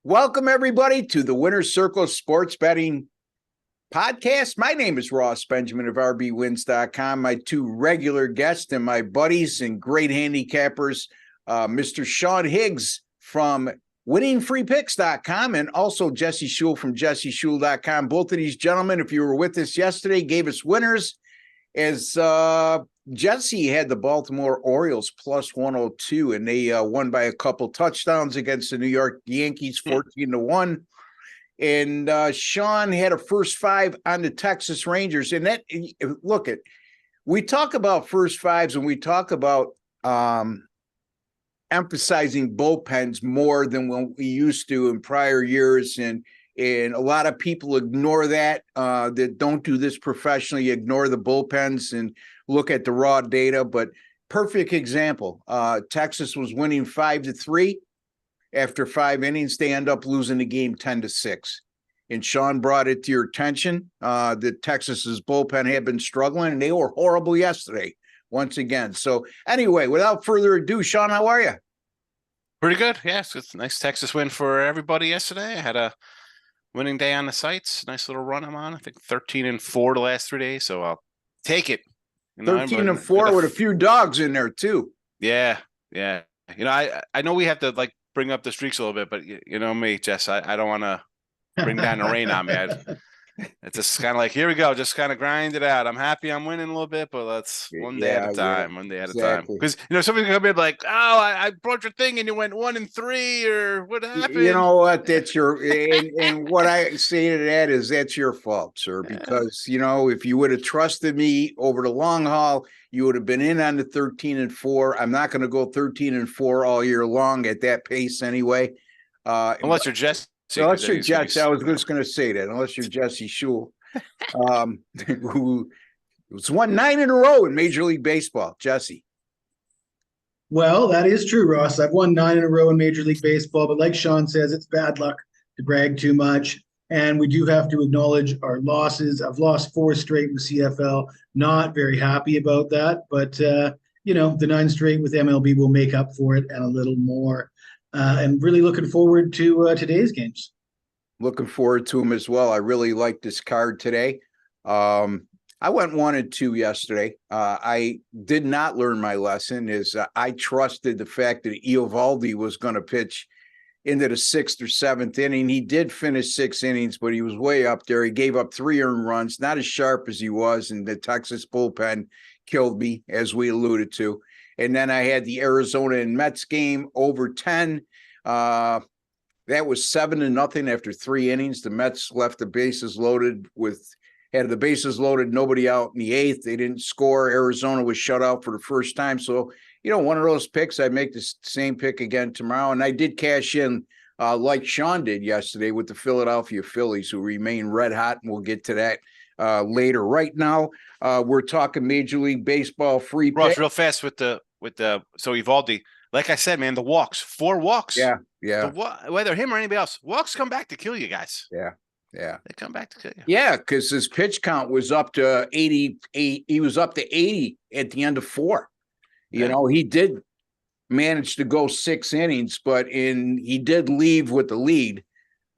Welcome, everybody, to the Winner's Circle Sports Betting Podcast. My name is Ross Benjamin of rbwins.com. My two regular guests and my buddies and great handicappers, Mr. Sean Higgs from winningfreepicks.com and also Jesse Shule from jesseshule.com. Both of these gentlemen, if you were with us yesterday, gave us winners as Jesse had the Baltimore Orioles plus 102, and they won by a couple touchdowns against the New York Yankees, 14-1. And Sean had a first five on the Texas Rangers. And that, look, we talk about first fives and we talk about emphasizing bullpens more than what we used to in prior years. And a lot of people ignore that don't do this professionally, ignore the bullpens and look at the raw data. But perfect example, Texas was winning 5-3. After 5 innings, they end up losing the game 10-6. And Sean brought it to your attention that Texas's bullpen had been struggling, and they were horrible yesterday once again. So anyway, without further ado, Sean, how are you? Pretty good. Yes, it's a nice Texas win for everybody yesterday. I had a winning day on the sites. Nice little run I'm on. I think 13-4 the last 3 days, so I'll take it. 13-4 with a few dogs in there too. Yeah. You know, I know we have to bring up the streaks a little bit, but you know me, Jess, I don't want to bring down the rain on me. It's just kind of like, here we go, just kind of grind it out. I'm happy I'm winning a little bit, but let's one day at a time. Because somebody's gonna be like, oh, I brought your thing and you went 1-3, or what happened? You know what? That's your and what I say to that is that's your fault, sir. Because if you would have trusted me over the long haul, you would have been in on the 13-4. I'm not going to go 13-4 all year long at that pace anyway. Unless you're Jesse. Unless you're Jesse, I was just going to say that. Unless you're Jesse Shule, who was won 9 in a row in Major League Baseball. Jesse. Well, that is true, Ross. I've won 9 in a row in Major League Baseball, but like Sean says, it's bad luck to brag too much. And we do have to acknowledge our losses. I've lost 4 straight with CFL. Not very happy about that, but the 9 straight with MLB will make up for it and a little more. And really looking forward to today's games. Looking forward to them as well. I really like this card today. I went 1-2 yesterday. I did not learn my lesson. I trusted the fact that Eovaldi was going to pitch into the 6th or 7th inning. He did finish 6 innings, but he was way up there. He gave up 3 earned runs, not as sharp as he was, and the Texas bullpen killed me, as we alluded to. And then I had the Arizona and Mets game over 10. That was 7-0 after 3 innings. The Mets left the bases loaded had the bases loaded, nobody out in the 8th. They didn't score. Arizona was shut out for the first time. So, one of those picks, I'd make the same pick again tomorrow. And I did cash in like Sean did yesterday with the Philadelphia Phillies, who remain red hot. And we'll get to that later. Right now, we're talking Major League Baseball free pick. Ross, real fast with the so Eovaldi, like I said, man, the walks, 4 walks. Yeah. Whether him or anybody else, walks come back to kill you guys. Yeah. They come back to kill you. Yeah, because his pitch count was up to 88. He was up to 80 at the end of 4. He did manage to go 6 innings, but he did leave with the lead.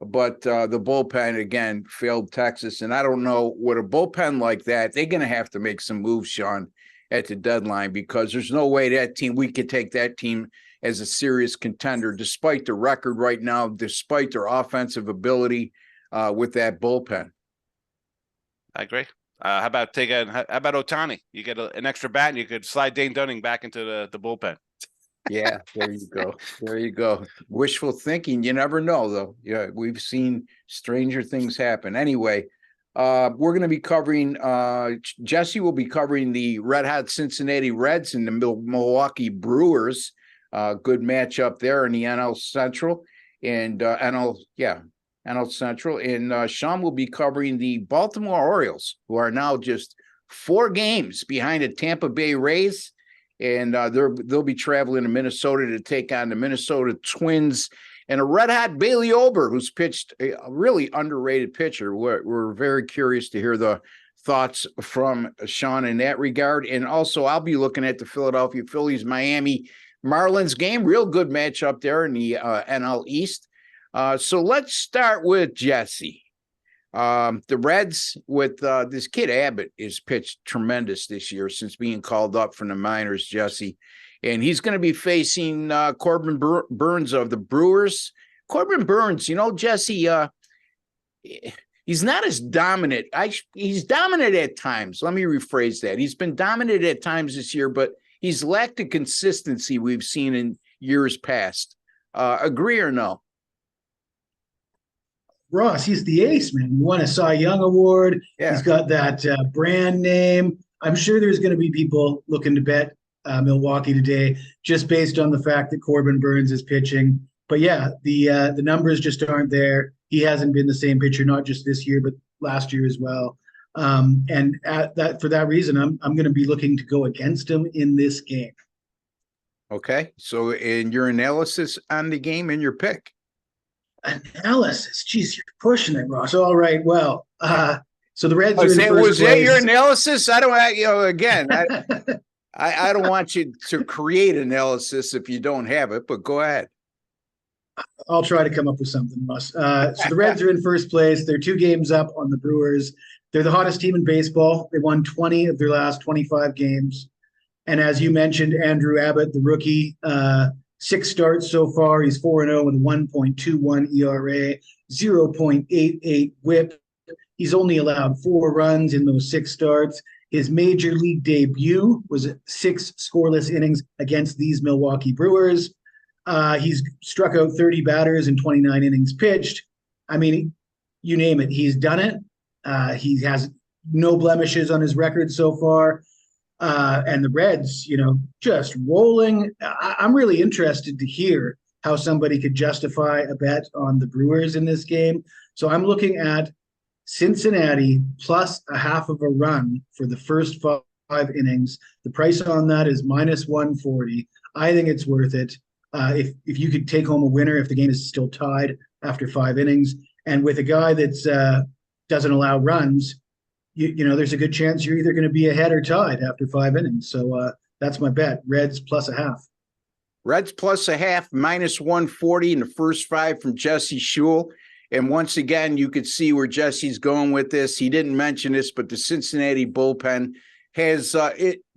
But the bullpen, again, failed Texas. And I don't know, with a bullpen like that, they're going to have to make some moves, Sean, at the deadline, because there's no way we could take that team as a serious contender, despite the record right now, despite their offensive ability with that bullpen. I agree. How about Ohtani? You get an extra bat and you could slide Dane Dunning back into the bullpen. Yeah, there you go. Wishful thinking. You never know, though. Yeah, we've seen stranger things happen. Anyway, we're going to be covering, Jesse will be covering the red-hot Cincinnati Reds and the Milwaukee Brewers. Good matchup there in the NL Central. And NL Central. And Sean will be covering the Baltimore Orioles, who are now just 4 games behind the Tampa Bay Rays. And they'll be traveling to Minnesota to take on the Minnesota Twins and a red-hot Bailey Ober, who's pitched a really underrated pitcher. We're very curious to hear the thoughts from Sean in that regard. And also, I'll be looking at the Philadelphia Phillies Miami Marlins game. Real good matchup there in the NL East. So let's start with Jesse. The Reds with this kid Abbott is pitched tremendous this year since being called up from the minors, Jesse. And he's going to be facing Corbin Burns of the Brewers. Corbin Burns, Jesse, he's not as dominant. He's dominant at times. Let me rephrase that. He's been dominant at times this year, but he's lacked the consistency we've seen in years past. Agree or no? Ross, he's the ace, man. He won a Cy Young Award. Yeah. He's got that brand name. I'm sure there's going to be people looking to bet Milwaukee today just based on the fact that Corbin Burns is pitching. But yeah, the numbers just aren't there. He hasn't been the same pitcher, not just this year, but last year as well. And for that reason, I'm going to be looking to go against him in this game. Okay. So in your analysis on the game and your pick. Analysis. Geez, you're pushing it, Ross. All right. Well, so the Reds are in first was that place. your analysis? I don't, again, I don't want you to create analysis if you don't have it, but go ahead. I'll try to come up with something, Russ. So the Reds are in first place. They're 2 games up on the Brewers. They're the hottest team in baseball. They won 20 of their last 25 games. And as you mentioned, Andrew Abbott, the rookie, 6 starts so far. He's 4-0 with a 1.21 ERA, 0.88 WHIP. He's only allowed 4 runs in those 6 starts. His major league debut was 6 scoreless innings against these Milwaukee Brewers. He's struck out 30 batters in 29 innings pitched. I mean, you name it, he's done it. He has no blemishes on his record so far. And the Reds, just rolling. I'm really interested to hear how somebody could justify a bet on the Brewers in this game. So I'm looking at Cincinnati plus a half of a run for the first 5 innings. The price on that is minus 140. I think it's worth it. If you could take home a winner, if the game is still tied after 5 innings, and with a guy that's doesn't allow runs, there's a good chance you're either going to be ahead or tied after 5 innings. So that's my bet. Reds plus a half. Reds plus a half, minus 140 in the first 5 from Jesse Schul. And once again, you could see where Jesse's going with this. He didn't mention this, but the Cincinnati bullpen has,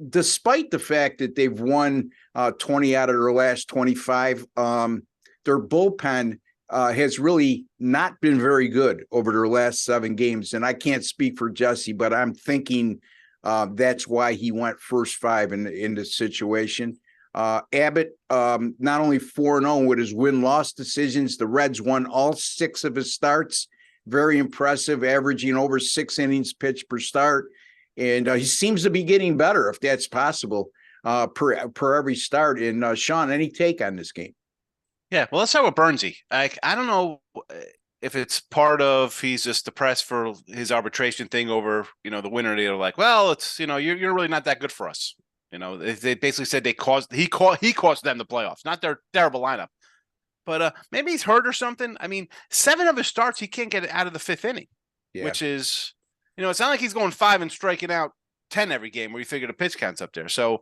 despite the fact that they've won 20 out of their last 25, their bullpen has really not been very good over their last 7 games. And I can't speak for Jesse, but I'm thinking that's why he went first 5 in this situation. Abbott, not only 4-0 with his win-loss decisions, the Reds won all 6 of his starts. Very impressive, averaging over 6 innings pitched per start. And he seems to be getting better, if that's possible, per every start. And Sean, any take on this game? Yeah, well, let's start with Burnsy. I don't know if it's part of he's just depressed for his arbitration thing over, the winner. They're like, well, it's, you're really not that good for us. They basically said he caused them the playoffs, not their terrible lineup. But maybe he's hurt or something. I mean, 7 of his starts, he can't get it out of the 5th inning, which is, it's not like he's going 5 and striking out 10 every game where you figure the pitch count's up there. So,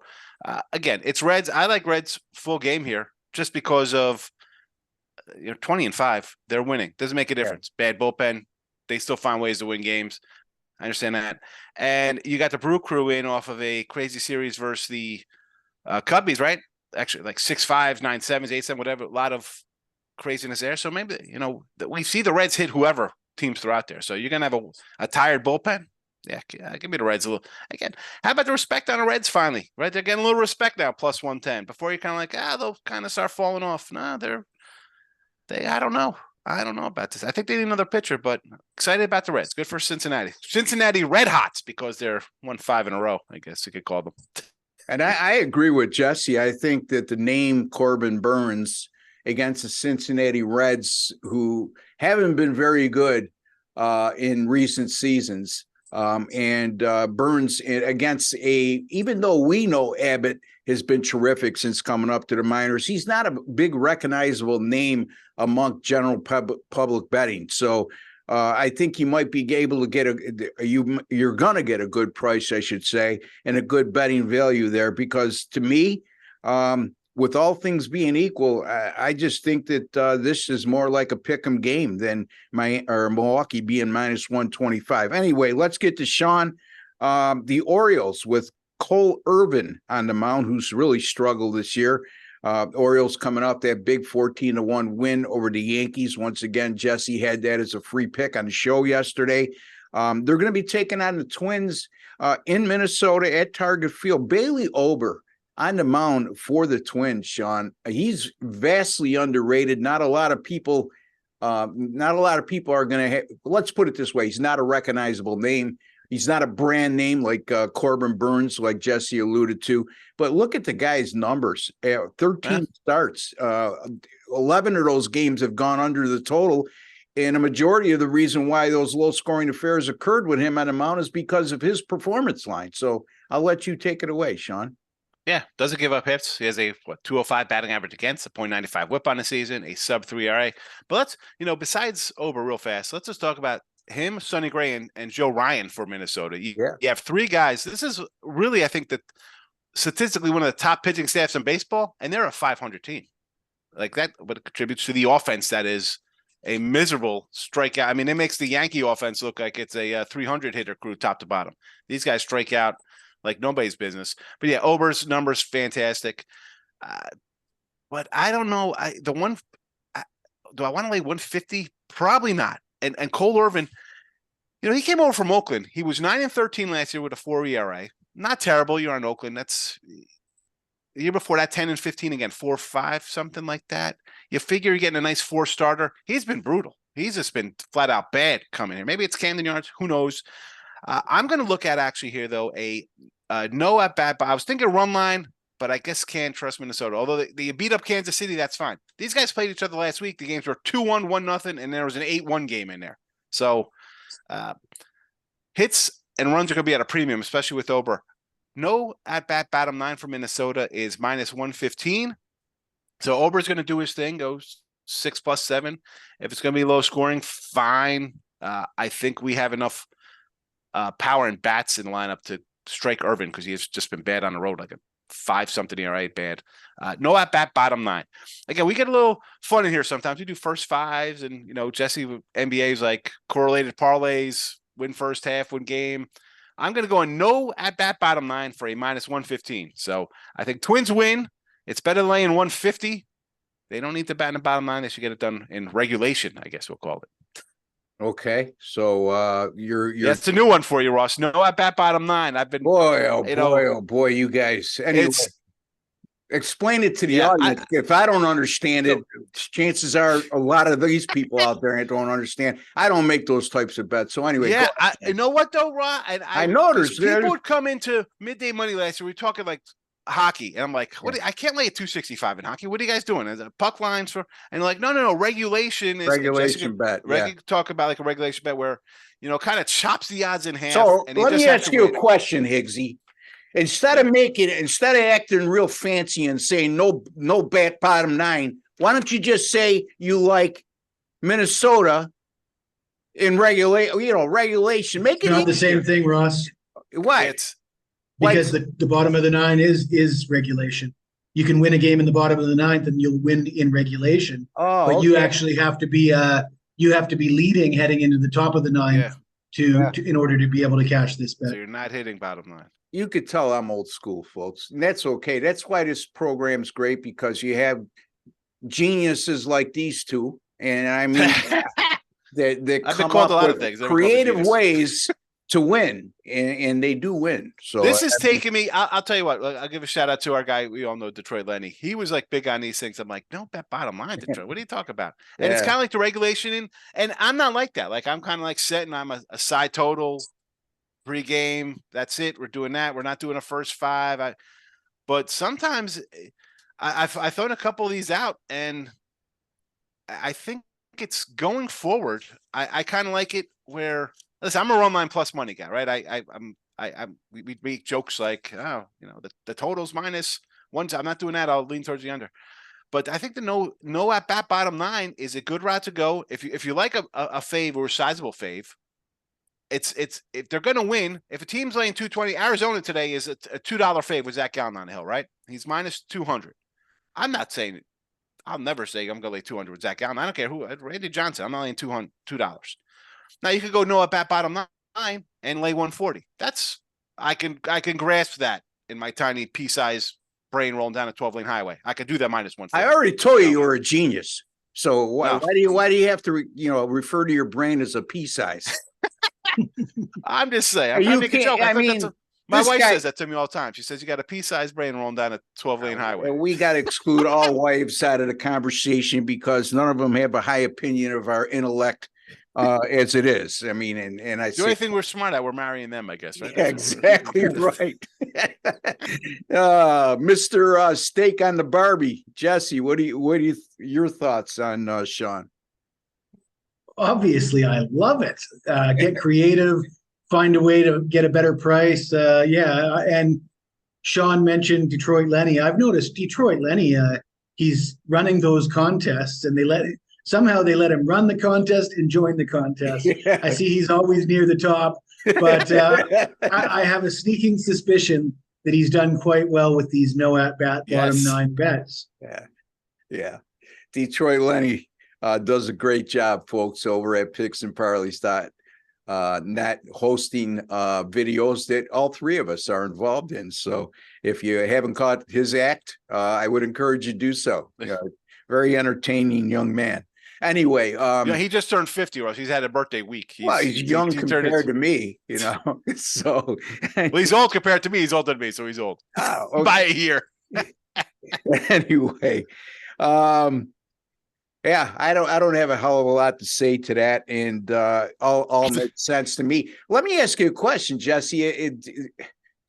again, it's Reds. I like Reds full game here just because of 20-5. They're winning. Doesn't make a difference. Yeah. Bad bullpen. They still find ways to win games. I understand that. And you got the Brew Crew in off of a crazy series versus the Cubbies, right? Actually, like 6-5, 9-7s, 8-7, whatever. A lot of craziness there. So maybe, we see the Reds hit whoever teams throw out there. So you're going to have a tired bullpen. Yeah, give me the Reds a little. Again, how about the respect on the Reds finally, right? They're getting a little respect now, plus 110. Before you're kind of like, they'll kind of start falling off. No, I don't know. I don't know about this. I think they need another pitcher, but excited about the Reds. Good for Cincinnati. Cincinnati Red Hots because they're won 5 in a row, I guess you could call them. And I agree with Jesse. I think that the name Corbin Burns against the Cincinnati Reds, who haven't been very good in recent seasons, and Burns against even though we know Abbott has been terrific since coming up to the minors, he's not a big recognizable name among general public betting. So I think you might be able to get you're going to get a good price, I should say, and a good betting value there, because to me, with all things being equal, I just think that this is more like a pick'em game than Milwaukee being minus 125. Anyway, let's get to Sean. The Orioles with Cole Irvin on the mound, who's really struggled this year. Orioles coming off that big 14-1 win over the Yankees. Once again, Jesse had that as a free pick on the show yesterday. They're going to be taking on the Twins in Minnesota at Target Field. Bailey Ober on the mound for the Twins, Sean. He's vastly underrated. Not a lot of people are going to let's put it this way. He's not a recognizable name. He's not a brand name like Corbin Burns, like Jesse alluded to. But look at the guy's numbers. 13 starts. 11 of those games have gone under the total. And a majority of the reason why those low-scoring affairs occurred with him on the mound is because of his performance line. So I'll let you take it away, Sean. Yeah, doesn't give up hits. He has a 205 batting average against, a .95 whip on the season, a sub-3 ERA. But let's, besides Ober real fast, let's just talk about him, Sonny Gray, and Joe Ryan for Minnesota. You have three guys. This is really, I think, that statistically one of the top pitching staffs in baseball, and they're a 500 team. Like that, what contributes to the offense that is a miserable strikeout. I mean, it makes the Yankee offense look like it's a 300 hitter crew top to bottom. These guys strike out like nobody's business. But yeah, Ober's numbers fantastic. But I don't know. Do I want to lay 150? Probably not. And Cole Irvin, he came over from Oakland. He was 9-13 last year with a 4 ERA. Not terrible. You're on Oakland. That's the year before that, 10-15 again, 4.5, something like that. You figure you're getting a nice 4 starter. He's been brutal. He's just been flat out bad coming here. Maybe it's Camden Yards. Who knows? I'm going to look at actually here, though, a no at bat. But I was thinking run line, but I guess can't trust Minnesota. Although they beat up Kansas City, that's fine. These guys played each other last week. The games were 2-1, 1-0, and there was an 8-1 game in there. So hits and runs are going to be at a premium, especially with Ober. No at bat bottom 9 for Minnesota is minus 115. So Ober's going to do his thing, goes 6+7. If it's going to be low scoring, fine. I think we have enough power and bats in the lineup to strike Irvin because he has just been bad on the road, like a 5-something ERA, bad. No at bat bottom 9. Again, we get a little fun in here sometimes. We do first fives, and Jesse, NBA's like correlated parlays, win first half, win game. I'm going to go on no at bat bottom 9 for a minus 115. So I think Twins win. It's better than laying 150. They don't need to bat in the bottom 9. They should get it done in regulation, I guess we'll call it. Okay, so you're that's a new one for you, Ross. No at bat bottom 9. I've been boy, you guys. Anyway, explain it to the audience. If I don't understand it, chances are a lot of these people out there don't understand. I don't make those types of bets. So anyway, you know what though, Ross? I noticed people would come into midday money last year. We were talking like hockey, and I'm like, I can't lay a 265 in hockey. What are you guys doing? Is it puck lines for? And like, no, regulation is bet. Talk about like a regulation bet where kind of chops the odds in half. So and let me ask you a question, Higgsy. Instead of acting real fancy and saying no bat bottom 9, why don't you just say you like Minnesota in regulation? Make it not the same thing, Ross. Why? Because the bottom of the 9 is regulation. You can win a game in the bottom of the 9th, and you'll win in regulation. But you actually have to be leading heading into the top of the 9th to in order to be able to cash this bet. So you're not hitting bottom 9. You could tell I'm old school, folks, and that's okay. That's why this program's great, because you have geniuses like these two, and I mean that come up with creative ways to win, and they do win. So this is taking me. I'll tell you what. I'll give a shout out to our guy. We all know Detroit Lenny. He was like big on these things. I'm like, no bet bottom line, Detroit. What are you talking about? And it's kind of like the regulation, and I'm not like that. Like I'm kind of like setting. I'm a side total. Pre-game, that's it. We're doing that. We're not doing a first 5. But sometimes I've thrown a couple of these out, and I think it's going forward. I kind of like it where, listen, I'm a run line plus money guy, right? We make jokes like, the total's minus 1. I'm not doing that. I'll lean towards the under. But I think the no at bat bottom 9 is a good route to go. If you like a fave or a sizable fave. It's if they're going to win, if a team's laying 220, Arizona today is a $2 fave with Zach Gallen on the hill, right? He's minus 200. I'm not saying I'll never say I'm going to lay 200 with Zach Gallen. I don't care who. Randy Johnson, I'm not laying $200. Now you could go no at bat bottom line and lay 140. That's I can grasp that in my tiny pea-size brain rolling down a 12-lane highway. I could do that minus 140. I already told you were a genius. So why No. do you have to refer to your brain as a pea size? I'm just saying. I'm trying to make a joke. My wife says that to me all the time. She says you got a pea-sized brain rolling down a 12-lane highway. We got to exclude all wives out of the conversation because none of them have a high opinion of our intellect as it is. I mean, and I the only thing we're smart at, we're marrying them, I guess, right? Yeah, exactly right. Mr. Steak on the Barbie, Jesse, what do you your thoughts on Sean? Obviously, I love it. Get creative, find a way to get a better price. And Sean mentioned Detroit Lenny. I've noticed Detroit Lenny, he's running those contests and they let him run the contest and join the contest. Yeah. I see he's always near the top, but I have a sneaking suspicion that he's done quite well with these no at bat bottom nine bets. Yeah. Detroit Lenny does a great job, folks, over at Picks and Parlays. Not hosting videos that all three of us are involved in. So if you haven't caught his act, I would encourage you to do so. Very entertaining young man. Anyway, he just turned 50, Russ. He's had a birthday week. He's young compared to me, So he's old compared to me. He's older than me, so he's old by a year. Anyway, yeah, I don't have a hell of a lot to say to that, and all makes sense to me. Let me ask you a question, Jesse.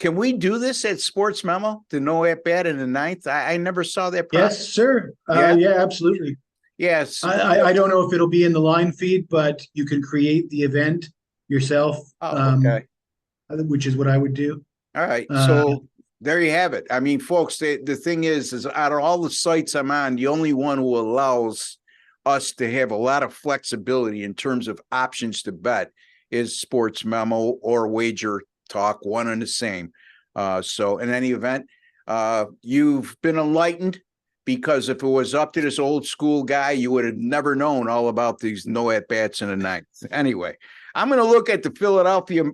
Can we do this at Sports Memo, the no at bat in the ninth? I never saw that. Yes, sir. Yeah, absolutely. Yes. I don't know if it'll be in the line feed, but you can create the event yourself. Okay. Which is what I would do. All right. So there you have it. I mean, folks, the thing is out of all the sites I'm on, the only one who allows us to have a lot of flexibility in terms of options to bet is Sports Memo or Wager Talk, one and the same. So in any event, you've been enlightened. Because if it was up to this old school guy, you would have never known all about these no at bats in the ninth. Anyway, I'm going to look at the Philadelphia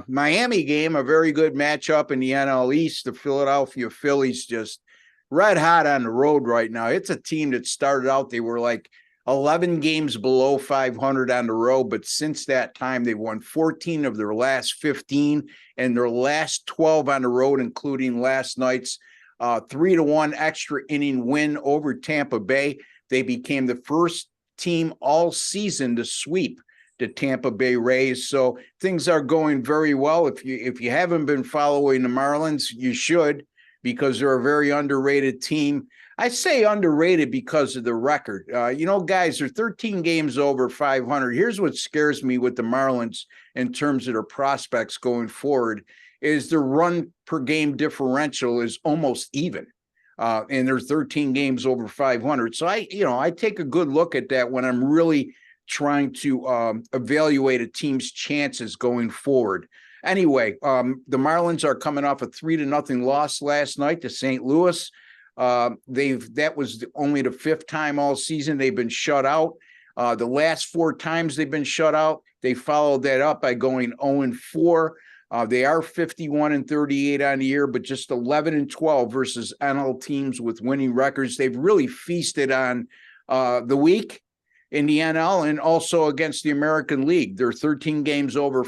Miami game, a very good matchup in the NL East. The Philadelphia Phillies just red hot on the road right now. It's a team that started out, they were like 11 games below 500 on the road, but since that time, they've won 14 of their last 15 and their last 12 on the road, including last night's 3-1 extra inning win over Tampa Bay. They became the first team all season to sweep the Tampa Bay Rays. So things are going very well. If you haven't been following the Marlins, you should, because they're a very underrated team. I say underrated because of the record. Guys, they're 13 games over 500. Here's what scares me with the Marlins in terms of their prospects going forward is the run per game differential is almost even. And there's 13 games over 500. So I take a good look at that when I'm really trying to evaluate a team's chances going forward. Anyway, the Marlins are coming off a 3-0 loss last night to St. Louis. That was only the fifth time all season they've been shut out. The last 4 times they've been shut out, they followed that up by going 0-4. They are 51-38 on the year, but just 11-12 versus NL teams with winning records. They've really feasted on the weak in the NL and also against the American League. They're 13 games over,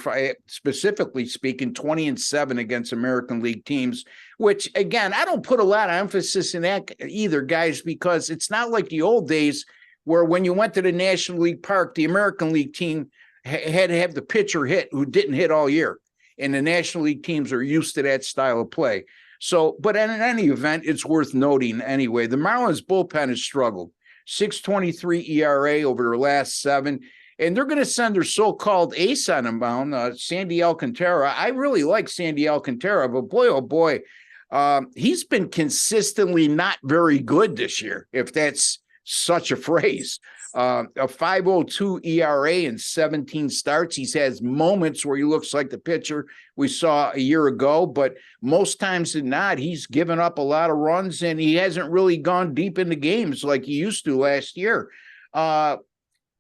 specifically speaking, 20-7 against American League teams, which, again, I don't put a lot of emphasis in that either, guys, because it's not like the old days where when you went to the National League Park, the American League team had to have the pitcher hit who didn't hit all year. And the National League teams are used to that style of play. So, but in any event, it's worth noting anyway. The Marlins bullpen has struggled. 6.23 ERA over their last 7. And they're going to send their so-called ace on the mound, Sandy Alcantara. I really like Sandy Alcantara, but boy, oh boy, he's been consistently not very good this year, if that's such a phrase. A 5.02 ERA in 17 starts. He has moments where he looks like the pitcher we saw a year ago, but most times than not, he's given up a lot of runs, and he hasn't really gone deep into games like he used to last year.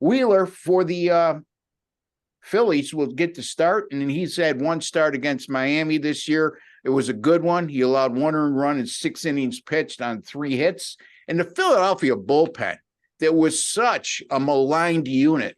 Wheeler for the Phillies will get the start, and he's had one start against Miami this year. It was a good one. He allowed 1 earned run in 6 innings pitched on 3 hits. And the Philadelphia bullpen, that was such a maligned unit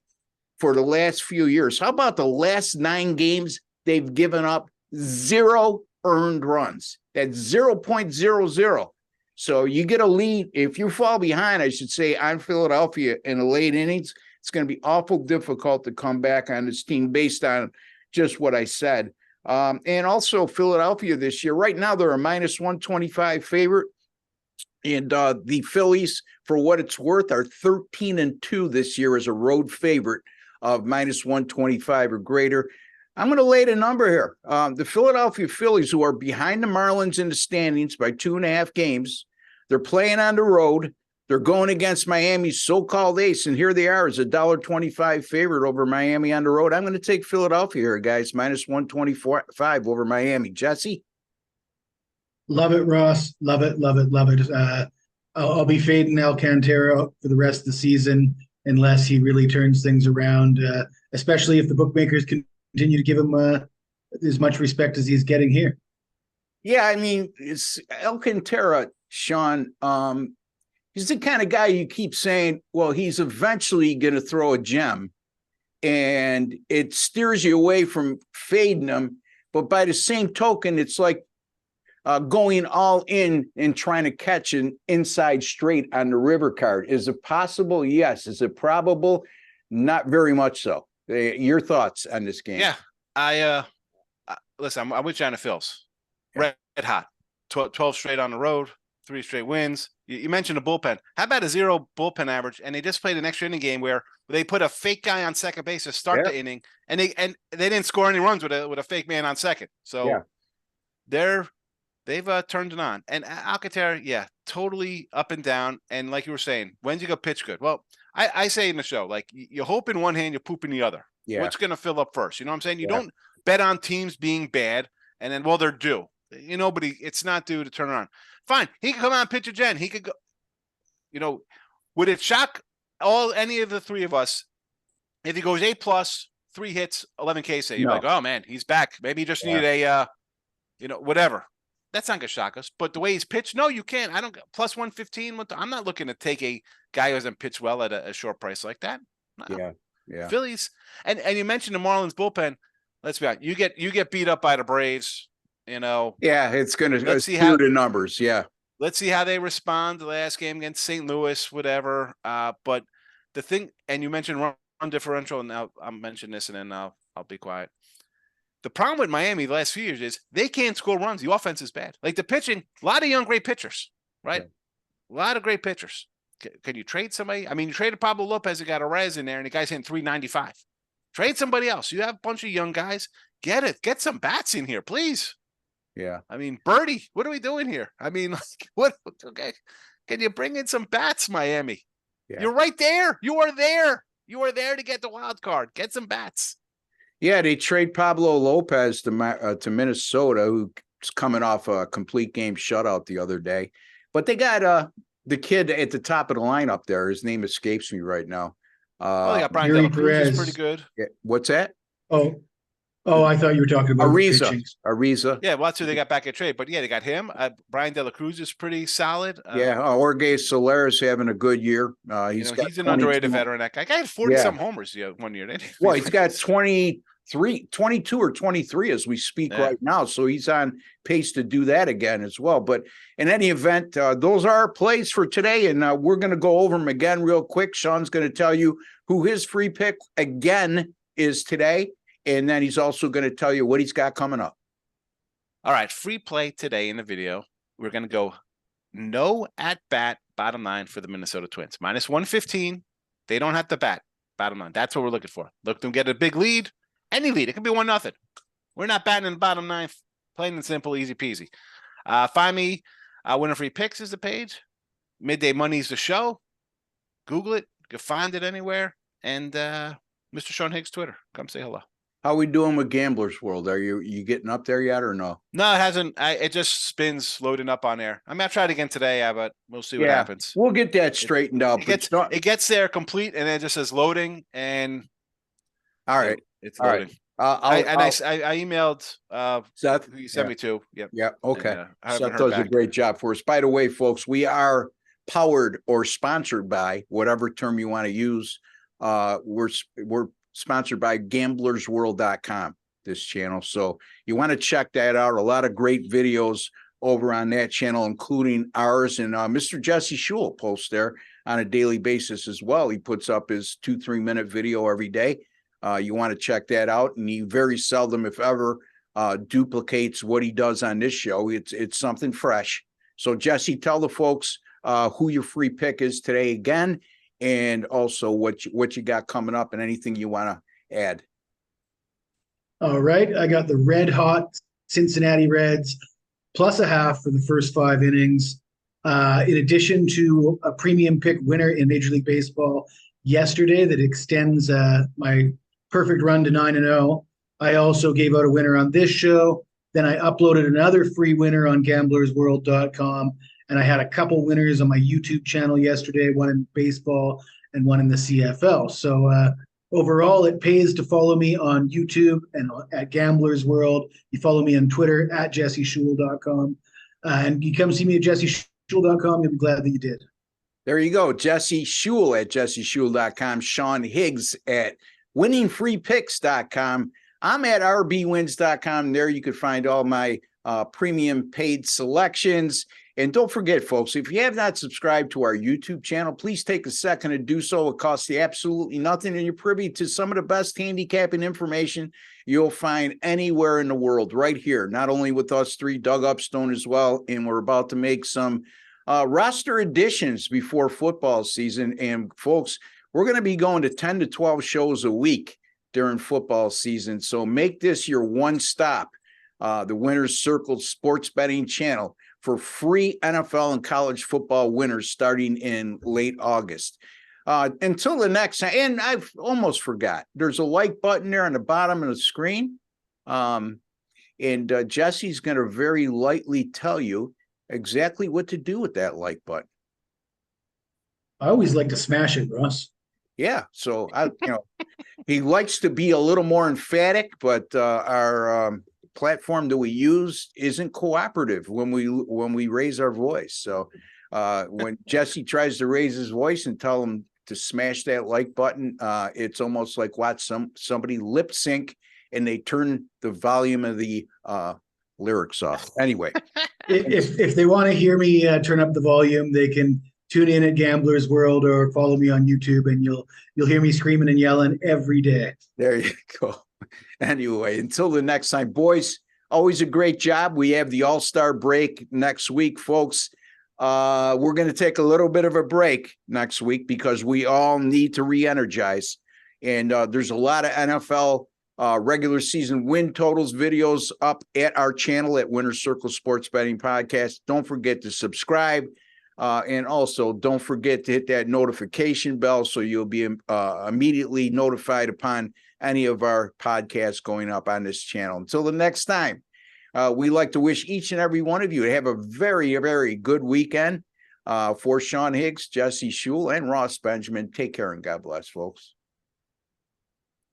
for the last few years. How about the last 9 games? They've given up 0 earned runs. That's 0.00. So you get a lead. If you fall behind, I should say, on Philadelphia in the late innings, it's going to be awful difficult to come back on this team based on just what I said. And also Philadelphia this year, right now they're a -125 favorite. And the Phillies, for what it's worth, are 13-2 this year as a road favorite of -125 or greater. I'm going to lay the number here. The Philadelphia Phillies, who are behind the Marlins in the standings by 2.5 games, they're playing on the road. They're going against Miami's so-called ace, and here they are as a $1.25 favorite over Miami on the road. I'm going to take Philadelphia here, guys, -125 over Miami. Jesse? Love it, Ross. Love it, love it, love it. I'll be fading Alcantara for the rest of the season unless he really turns things around, especially if the bookmakers continue to give him as much respect as he's getting here. Yeah, I mean, it's Alcantara, Sean. He's the kind of guy you keep saying, well, he's eventually going to throw a gem, and it steers you away from fading him. But by the same token, it's like going all in and trying to catch an inside straight on the river card. Is it possible? Yes. Is it probable? Not very much so. Your thoughts on this game? Yeah, listen, I'm with you on the Phils. Red hot. 12 straight on the road, 3 straight wins. You mentioned the bullpen. How about a 0 bullpen average? And they just played an extra inning game where they put a fake guy on second base to start the inning, and they didn't score any runs with a fake man on second. So they've turned it on. And Alcantara, totally up and down. And like you were saying, when's he go pitch good? Well, I say in the show, like, you hope in one hand, you poop in the other. Yeah. What's going to fill up first? You know what I'm saying? You don't bet on teams being bad and then, well, they're due. But it's not due to turn around. Fine. He could come out and pitch again. He could go, would it shock any of the three of us if he goes A+, 3 hits, 11 Ks? You're like, oh man, he's back. Maybe he just needed a, whatever. That's not going to shock us. But the way he's pitched, no, you can't. I don't +115. I'm not looking to take a guy who hasn't pitched well at a short price like that. No. Yeah. Phillies. And you mentioned the Marlins bullpen. Let's be honest. You get beat up by the Braves, Yeah, it's going to see how the numbers. Yeah. Let's see how they respond the last game against St. Louis, whatever. But the thing, and you mentioned run differential, and I'll mention this, and then I'll be quiet. The problem with Miami the last few years is they can't score runs. The offense is bad. Like the pitching, a lot of young, great pitchers, right? Yeah. A lot of great pitchers. Can you trade somebody? I mean, you traded Pablo Lopez, you got a Reyes in there, and the guy's hitting 395. Trade somebody else. You have a bunch of young guys. Get some bats in here, please. Yeah. I mean, Birdie, what are we doing here? I mean, what? Okay. Can you bring in some bats, Miami? Yeah. You're right there. You are there. You are there to get the wild card. Get some bats. Yeah, they trade Pablo Lopez to Minnesota, who's coming off a complete game shutout the other day. But they got the kid at the top of the lineup there. His name escapes me right now. They got Brian De La Cruz, is pretty good. Yeah. What's that? Oh, I thought you were talking about Ariza. Yeah, well, that's who they got back at trade. But yeah, they got him. Brian De La Cruz is pretty solid. Jorge Soler is having a good year. He's an underrated veteran. That guy had 40-some homers 1 year. Well, he's got 22 or 23 as we speak right now. So he's on pace to do that again as well. But in any event, those are our plays for today. And we're going to go over them again real quick. Sean's going to tell you who his free pick again is today. And then he's also going to tell you what he's got coming up. All right. Free play today in the video. We're going to go no at bat bottom line for the Minnesota Twins. -115. They don't have to bat bottom line. That's what we're looking for. Look them get a big lead. Any lead. It could be 1-0. We're not batting in the bottom 9. Plain and simple, easy peasy. Find me. Winner free picks is the page. Midday Money is the show. Google it. You can find it anywhere. And Mr. Sean Higgs Twitter. Come say hello. How we doing with Gamblers World? Are you getting up there yet or no? No, it hasn't. It just spins loading up on there. I mean, I tried again today, but we'll see what happens. We'll get that straightened out. It gets there complete, and then it just says loading. And all right, it's loading. Right. I emailed Seth, who you sent me to. Yep. Yeah. Okay. And, Seth does a great job for us. By the way, folks, we are powered or sponsored by whatever term you want to use. We're sponsored by gamblersworld.com, this channel. So you want to check that out. A lot of great videos over on that channel, including ours. And Mr. Jesse Schul posts there on a daily basis as well. He puts up his 2-3 minute video every day. You want to check that out. And he very seldom, if ever, duplicates what he does on this show. It's something fresh. So Jesse, tell the folks who your free pick is today again, and also what you got coming up and anything you want to add. All right. I got the red hot Cincinnati Reds +0.5 for the first 5 innings. In addition to a premium pick winner in Major League Baseball yesterday that extends my perfect run to 9-0. I also gave out a winner on this show. Then I uploaded another free winner on gamblersworld.com. And I had a couple winners on my YouTube channel yesterday, one in baseball and one in the CFL. So overall, it pays to follow me on YouTube and at Gamblers World. You follow me on Twitter at jesseschul.com. And you come see me at jesseschul.com. You'll be glad that you did. There you go. Jesse Schul at jesseschul.com. Sean Higgs at winningfreepicks.com. I'm at rbwins.com. There you can find all my premium paid selections. And don't forget, folks, if you have not subscribed to our YouTube channel, please take a second to do so. It costs you absolutely nothing, and you're privy to some of the best handicapping information you'll find anywhere in the world right here, not only with us three, Doug Upstone as well, and we're about to make some roster additions before football season. And, folks, we're going to be going to 10 to 12 shows a week during football season, so make this your one stop, the Winner's Circle Sports Betting channel, for free NFL and college football winners starting in late August. Until the next time, and I've almost forgot, there's a like button there on the bottom of the screen. And Jesse's going to very lightly tell you exactly what to do with that like button. I always like to smash it, Russ. Yeah, so he likes to be a little more emphatic, but our platform that we use isn't cooperative when we raise our voice. So when Jesse tries to raise his voice and tell him to smash that like button, it's almost like watch somebody lip sync and they turn the volume of the lyrics off. Anyway, if they want to hear me turn up the volume, they can tune in at Gamblers World or follow me on YouTube, and you'll hear me screaming and yelling every day. There you go. Anyway, until the next time, boys, always a great job. We have the All-Star break next week, folks. We're going to take a little bit of a break next week because we all need to re-energize. And there's a lot of NFL regular season win totals videos up at our channel at Winner's Circle Sports Betting Podcast. Don't forget to subscribe. And also, don't forget to hit that notification bell so you'll be immediately notified upon any of our podcasts going up on this channel. Until the next time, we like to wish each and every one of you to have a very, very good weekend. For Sean Higgs, Jesse Schul, and Ross Benjamin, take care and God bless, folks.